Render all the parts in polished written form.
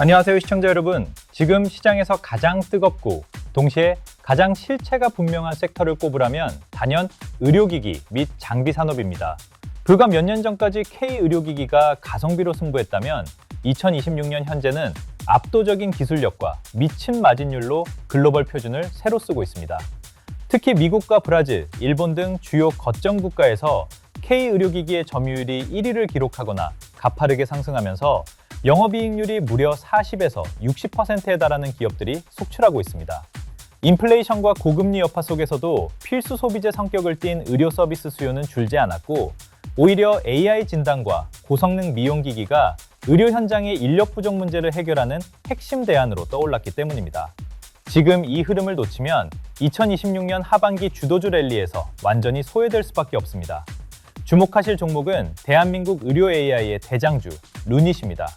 안녕하세요, 시청자 여러분. 지금 시장에서 가장 뜨겁고 동시에 가장 실체가 분명한 섹터를 꼽으라면 단연 의료기기 및 장비 산업입니다. 불과 몇 년 전까지 K의료기기가 가성비로 승부했다면 2026년 현재는 압도적인 기술력과 미친 마진율로 글로벌 표준을 새로 쓰고 있습니다. 특히 미국과 브라질, 일본 등 주요 거점 국가에서 K의료기기의 점유율이 1위를 기록하거나 가파르게 상승하면서 영업이익률이 무려 40에서 60%에 달하는 기업들이 속출하고 있습니다. 인플레이션과 고금리 여파 속에서도 필수 소비재 성격을 띤 의료 서비스 수요는 줄지 않았고 오히려 AI 진단과 고성능 미용기기가 의료 현장의 인력 부족 문제를 해결하는 핵심 대안으로 떠올랐기 때문입니다. 지금 이 흐름을 놓치면 2026년 하반기 주도주 랠리에서 완전히 소외될 수밖에 없습니다. 주목하실 종목은 대한민국 의료 AI의 대장주 루닛입니다.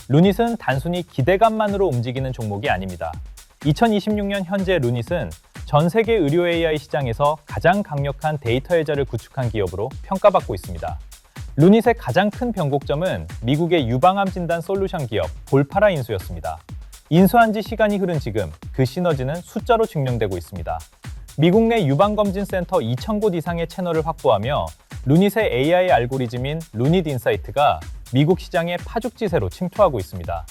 루닛은 단순히 기대감만으로 움직이는 종목이 아닙니다. 2026년 현재 루닛은 전 세계 의료 AI 시장에서 가장 강력한 데이터 해자를 구축한 기업으로 평가받고 있습니다. 루닛의 가장 큰 변곡점은 미국의 유방암 진단 솔루션 기업 볼파라 인수였습니다. 인수한 지 시간이 흐른 지금 그 시너지는 숫자로 증명되고 있습니다. 미국 내 유방검진센터 2,000곳 이상의 채널을 확보하며 루닛의 AI 알고리즘인 루닛 인사이트가 미국 시장의 파죽지세로 침투하고 있습니다.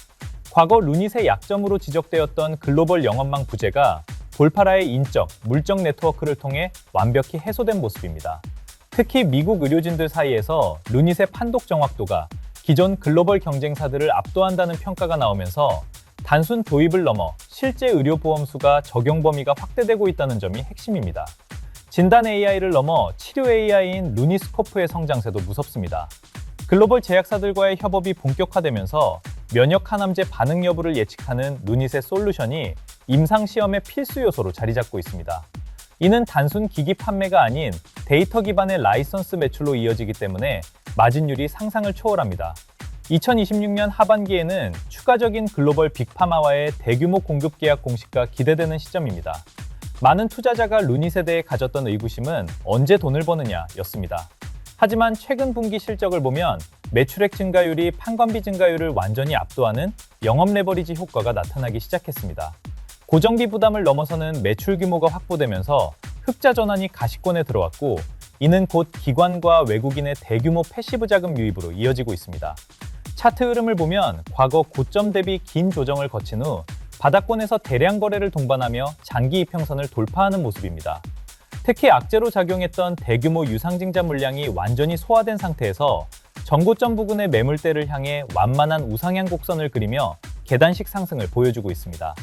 과거 루닛의 약점으로 지적되었던 글로벌 영업망 부재가 볼파라의 인적, 물적 네트워크를 통해 완벽히 해소된 모습입니다. 특히 미국 의료진들 사이에서 루닛의 판독 정확도가 기존 글로벌 경쟁사들을 압도한다는 평가가 나오면서 단순 도입을 넘어 실제 의료보험 수가 적용 범위가 확대되고 있다는 점이 핵심입니다. 진단 AI를 넘어 치료 AI인 루닛스코프의 성장세도 무섭습니다. 글로벌 제약사들과의 협업이 본격화되면서 면역 항암제 반응 여부를 예측하는 루닛의 솔루션이 임상시험의 필수 요소로 자리 잡고 있습니다. 이는 단순 기기 판매가 아닌 데이터 기반의 라이선스 매출로 이어지기 때문에 마진율이 상상을 초월합니다. 2026년 하반기에는 추가적인 글로벌 빅파마와의 대규모 공급 계약 공시가 기대되는 시점입니다. 많은 투자자가 루닛에 대해 가졌던 의구심은 언제 돈을 버느냐였습니다. 하지만 최근 분기 실적을 보면 매출액 증가율이 판관비 증가율을 완전히 압도하는 영업 레버리지 효과가 나타나기 시작했습니다. 고정비 부담을 넘어서는 매출 규모가 확보되면서 흑자 전환이 가시권에 들어왔고 이는 곧 기관과 외국인의 대규모 패시브 자금 유입으로 이어지고 있습니다. 차트 흐름을 보면 과거 고점 대비 긴 조정을 거친 후 바닥권에서 대량 거래를 동반하며 장기 이평선을 돌파하는 모습입니다. 특히 악재로 작용했던 대규모 유상증자 물량이 완전히 소화된 상태에서 전고점 부근의 매물대를 향해 완만한 우상향 곡선을 그리며 계단식 상승을 보여주고 있습니다.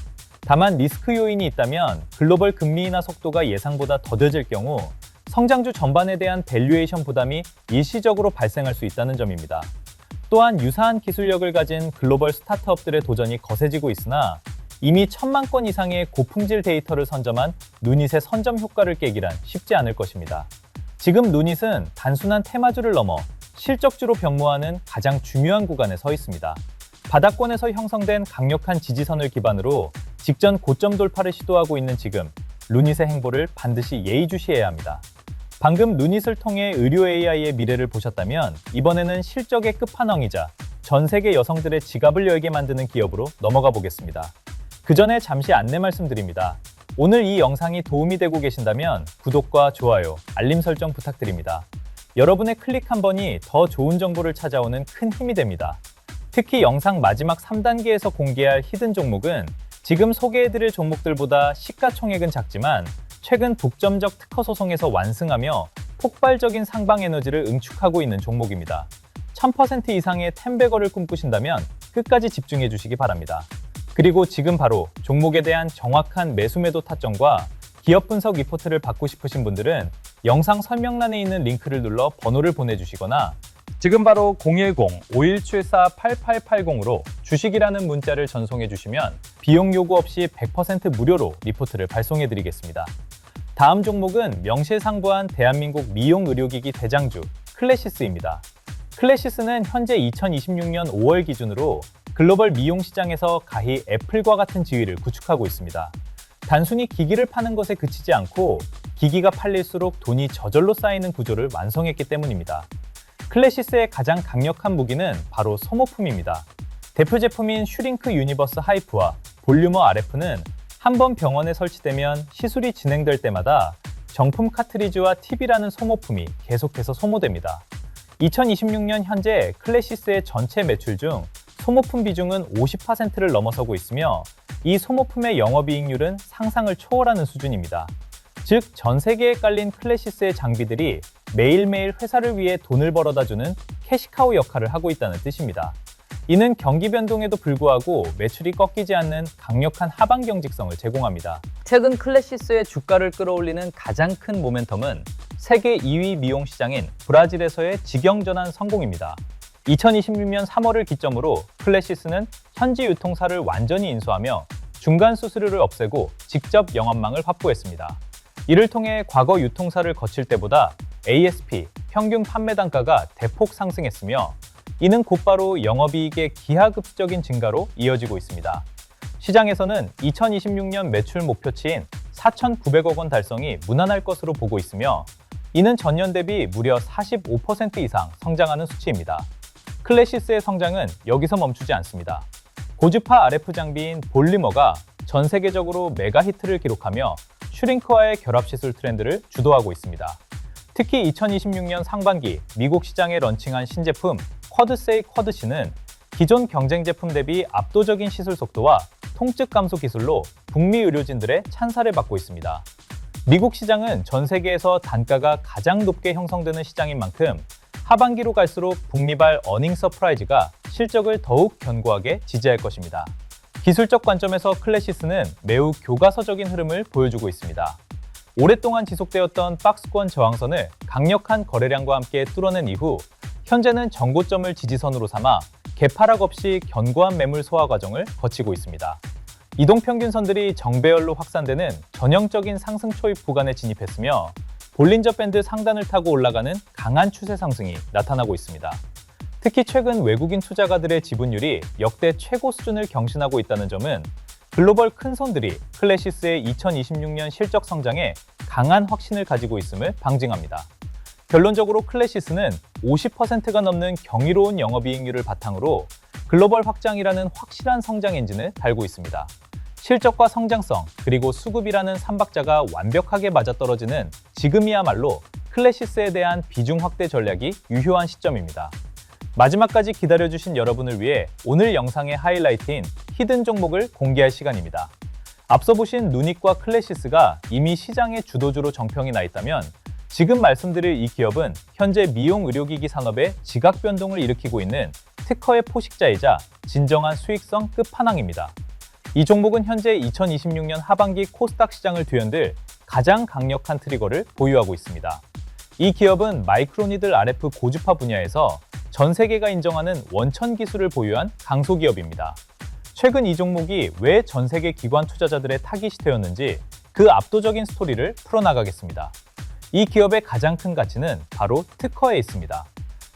다만 리스크 요인이 있다면 글로벌 금리 인하 속도가 예상보다 더뎌질 경우 성장주 전반에 대한 밸류에이션 부담이 일시적으로 발생할 수 있다는 점입니다. 또한 유사한 기술력을 가진 글로벌 스타트업들의 도전이 거세지고 있으나 이미 1,000만 건 이상의 고품질 데이터를 선점한 루닛의 선점 효과를 깨기란 쉽지 않을 것입니다. 지금 루닛은 단순한 테마주를 넘어 실적주로 변모하는 가장 중요한 구간에 서 있습니다. 바닥권에서 형성된 강력한 지지선을 기반으로 직전 고점 돌파를 시도하고 있는 지금 루닛의 행보를 반드시 예의주시해야 합니다. 방금 루닛을 통해 의료 AI의 미래를 보셨다면 이번에는 실적의 끝판왕이자 전 세계 여성들의 지갑을 열게 만드는 기업으로 넘어가 보겠습니다. 그 전에 잠시 안내 말씀드립니다. 오늘 이 영상이 도움이 되고 계신다면 구독과 좋아요, 알림 설정 부탁드립니다. 여러분의 클릭 한 번이 더 좋은 정보를 찾아오는 큰 힘이 됩니다. 특히 영상 마지막 3단계에서 공개할 히든 종목은 지금 소개해드릴 종목들보다 시가총액은 작지만 최근 독점적 특허 소송에서 완승하며 폭발적인 상방 에너지를 응축하고 있는 종목입니다. 1000% 이상의 10배거를 꿈꾸신다면 끝까지 집중해 주시기 바랍니다. 그리고 지금 바로 종목에 대한 정확한 매수 매도 타점과 기업 분석 리포트를 받고 싶으신 분들은 영상 설명란에 있는 링크를 눌러 번호를 보내주시거나 지금 바로 010-5174-8880으로 주식이라는 문자를 전송해 주시면 비용 요구 없이 100% 무료로 리포트를 발송해 드리겠습니다. 다음 종목은 명실상부한 대한민국 미용 의료기기 대장주 클래시스입니다. 클래시스는 현재 2026년 5월 기준으로 글로벌 미용 시장에서 가히 애플과 같은 지위를 구축하고 있습니다. 단순히 기기를 파는 것에 그치지 않고 기기가 팔릴수록 돈이 저절로 쌓이는 구조를 완성했기 때문입니다. 클래시스의 가장 강력한 무기는 바로 소모품입니다. 대표 제품인 슈링크 유니버스 하이프와 볼륨어 RF는 한 번 병원에 설치되면 시술이 진행될 때마다 정품 카트리지와 팁이라는 소모품이 계속해서 소모됩니다. 2026년 현재 클래시스의 전체 매출 중 소모품 비중은 50%를 넘어서고 있으며 이 소모품의 영업이익률은 상상을 초월하는 수준입니다. 즉, 전 세계에 깔린 클래시스의 장비들이 매일매일 회사를 위해 돈을 벌어다주는 캐시카우 역할을 하고 있다는 뜻입니다. 이는 경기 변동에도 불구하고 매출이 꺾이지 않는 강력한 하방 경직성을 제공합니다. 최근 클래시스의 주가를 끌어올리는 가장 큰 모멘텀은 세계 2위 미용 시장인 브라질에서의 직영전환 성공입니다. 2026년 3월을 기점으로 클래시스는 현지 유통사를 완전히 인수하며 중간 수수료를 없애고 직접 영업망을 확보했습니다. 이를 통해 과거 유통사를 거칠 때보다 ASP, 평균 판매 단가가 대폭 상승했으며 이는 곧바로 영업이익의 기하급수적인 증가로 이어지고 있습니다. 시장에서는 2026년 매출 목표치인 4,900억 원 달성이 무난할 것으로 보고 있으며 이는 전년 대비 무려 45% 이상 성장하는 수치입니다. 클래시스의 성장은 여기서 멈추지 않습니다. 고주파 RF 장비인 볼리머가 전 세계적으로 메가 히트를 기록하며 슈링크와의 결합 시술 트렌드를 주도하고 있습니다. 특히 2026년 상반기 미국 시장에 런칭한 신제품 쿼드세이 쿼드C는 기존 경쟁 제품 대비 압도적인 시술 속도와 통증 감소 기술로 북미 의료진들의 찬사를 받고 있습니다. 미국 시장은 전 세계에서 단가가 가장 높게 형성되는 시장인 만큼 하반기로 갈수록 북미발 어닝 서프라이즈가 실적을 더욱 견고하게 지지할 것입니다. 기술적 관점에서 클래시스는 매우 교과서적인 흐름을 보여주고 있습니다. 오랫동안 지속되었던 박스권 저항선을 강력한 거래량과 함께 뚫어낸 이후 현재는 전고점을 지지선으로 삼아 개파락 없이 견고한 매물 소화 과정을 거치고 있습니다. 이동평균선들이 정배열로 확산되는 전형적인 상승 초입 구간에 진입했으며 볼린저 밴드 상단을 타고 올라가는 강한 추세 상승이 나타나고 있습니다. 특히 최근 외국인 투자가들의 지분율이 역대 최고 수준을 경신하고 있다는 점은 글로벌 큰손들이 클래시스의 2026년 실적 성장에 강한 확신을 가지고 있음을 방증합니다. 결론적으로 클래시스는 50%가 넘는 경이로운 영업이익률을 바탕으로 글로벌 확장이라는 확실한 성장 엔진을 달고 있습니다. 실적과 성장성, 그리고 수급이라는 삼박자가 완벽하게 맞아떨어지는 지금이야말로 클래시스에 대한 비중 확대 전략이 유효한 시점입니다. 마지막까지 기다려주신 여러분을 위해 오늘 영상의 하이라이트인 히든 종목을 공개할 시간입니다. 앞서 보신 누닉과 클래시스가 이미 시장의 주도주로 정평이 나 있다면 지금 말씀드릴 이 기업은 현재 미용 의료기기 산업의 지각 변동을 일으키고 있는 특허의 포식자이자 진정한 수익성 끝판왕입니다. 이 종목은 현재 2026년 하반기 코스닥 시장을 뒤흔들 가장 강력한 트리거를 보유하고 있습니다. 이 기업은 마이크로니들 RF 고주파 분야에서 전 세계가 인정하는 원천 기술을 보유한 강소기업입니다. 최근 이 종목이 왜 전 세계 기관 투자자들의 타깃이 되었는지 그 압도적인 스토리를 풀어나가겠습니다. 이 기업의 가장 큰 가치는 바로 특허에 있습니다.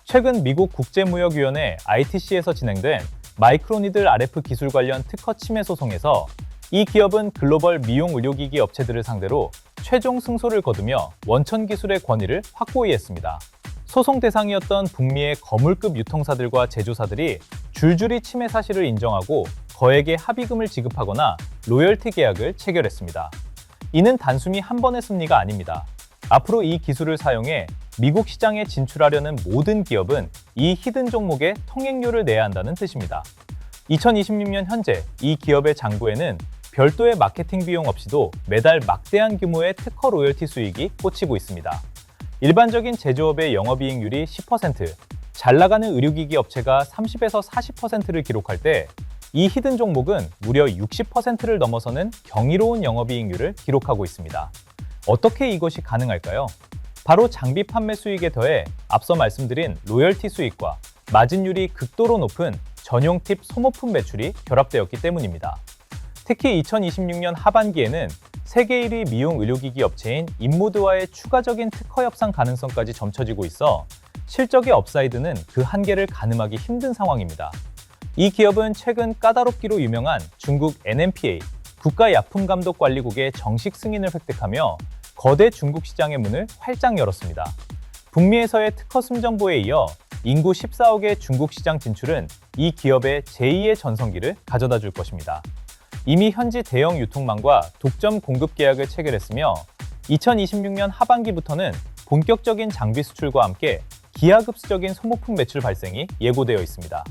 최근 미국 국제무역위원회 ITC에서 진행된 마이크로니들 RF 기술 관련 특허 침해 소송에서 이 기업은 글로벌 미용 의료기기 업체들을 상대로 최종 승소를 거두며 원천 기술의 권위를 확고히 했습니다. 소송 대상이었던 북미의 거물급 유통사들과 제조사들이 줄줄이 침해 사실을 인정하고 거액의 합의금을 지급하거나 로열티 계약을 체결했습니다. 이는 단순히 한 번의 승리가 아닙니다. 앞으로 이 기술을 사용해 미국 시장에 진출하려는 모든 기업은 이 히든 종목에 통행료를 내야 한다는 뜻입니다. 2026년 현재 이 기업의 장부에는 별도의 마케팅 비용 없이도 매달 막대한 규모의 특허 로열티 수익이 꽂히고 있습니다. 일반적인 제조업의 영업이익률이 10%, 잘 나가는 의료기기 업체가 30에서 40%를 기록할 때 이 히든 종목은 무려 60%를 넘어서는 경이로운 영업이익률을 기록하고 있습니다. 어떻게 이것이 가능할까요? 바로 장비 판매 수익에 더해 앞서 말씀드린 로열티 수익과 마진율이 극도로 높은 전용 팁 소모품 매출이 결합되었기 때문입니다. 특히 2026년 하반기에는 세계 1위 미용 의료기기 업체인 인모드와의 추가적인 특허 협상 가능성까지 점쳐지고 있어 실적의 업사이드는 그 한계를 가늠하기 힘든 상황입니다. 이 기업은 최근 까다롭기로 유명한 중국 NMPA, 국가약품감독관리국의 정식 승인을 획득하며 거대 중국 시장의 문을 활짝 열었습니다. 북미에서의 특허 승정보에 이어 인구 14억의 중국 시장 진출은 이 기업의 제2의 전성기를 가져다 줄 것입니다. 이미 현지 대형 유통망과 독점 공급 계약을 체결했으며 2026년 하반기부터는 본격적인 장비 수출과 함께 기하급수적인 소모품 매출 발생이 예고되어 있습니다.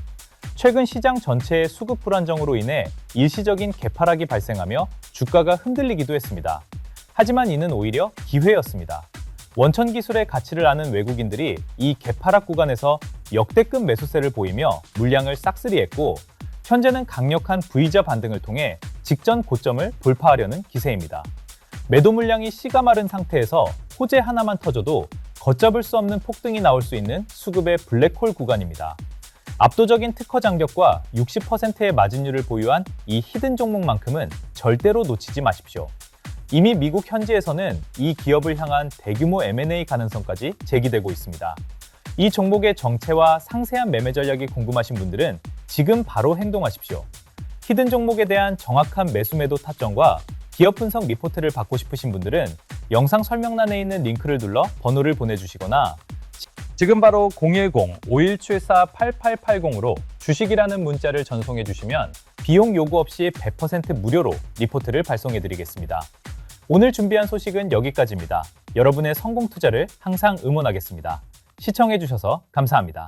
최근 시장 전체의 수급 불안정으로 인해 일시적인 개파락이 발생하며 주가가 흔들리기도 했습니다. 하지만 이는 오히려 기회였습니다. 원천 기술의 가치를 아는 외국인들이 이 개파락 구간에서 역대급 매수세를 보이며 물량을 싹쓸이했고, 현재는 강력한 V자 반등을 통해 직전 고점을 돌파하려는 기세입니다. 매도 물량이 씨가 마른 상태에서 호재 하나만 터져도 걷잡을 수 없는 폭등이 나올 수 있는 수급의 블랙홀 구간입니다. 압도적인 특허 장벽과 60%의 마진율을 보유한 이 히든 종목만큼은 절대로 놓치지 마십시오. 이미 미국 현지에서는 이 기업을 향한 대규모 M&A 가능성까지 제기되고 있습니다. 이 종목의 정체와 상세한 매매 전략이 궁금하신 분들은 지금 바로 행동하십시오. 히든 종목에 대한 정확한 매수 매도 타점과 기업 분석 리포트를 받고 싶으신 분들은 영상 설명란에 있는 링크를 눌러 번호를 보내주시거나 지금 바로 010-5174-8880으로 주식이라는 문자를 전송해 주시면 비용 요구 없이 100% 무료로 리포트를 발송해 드리겠습니다. 오늘 준비한 소식은 여기까지입니다. 여러분의 성공 투자를 항상 응원하겠습니다. 시청해 주셔서 감사합니다.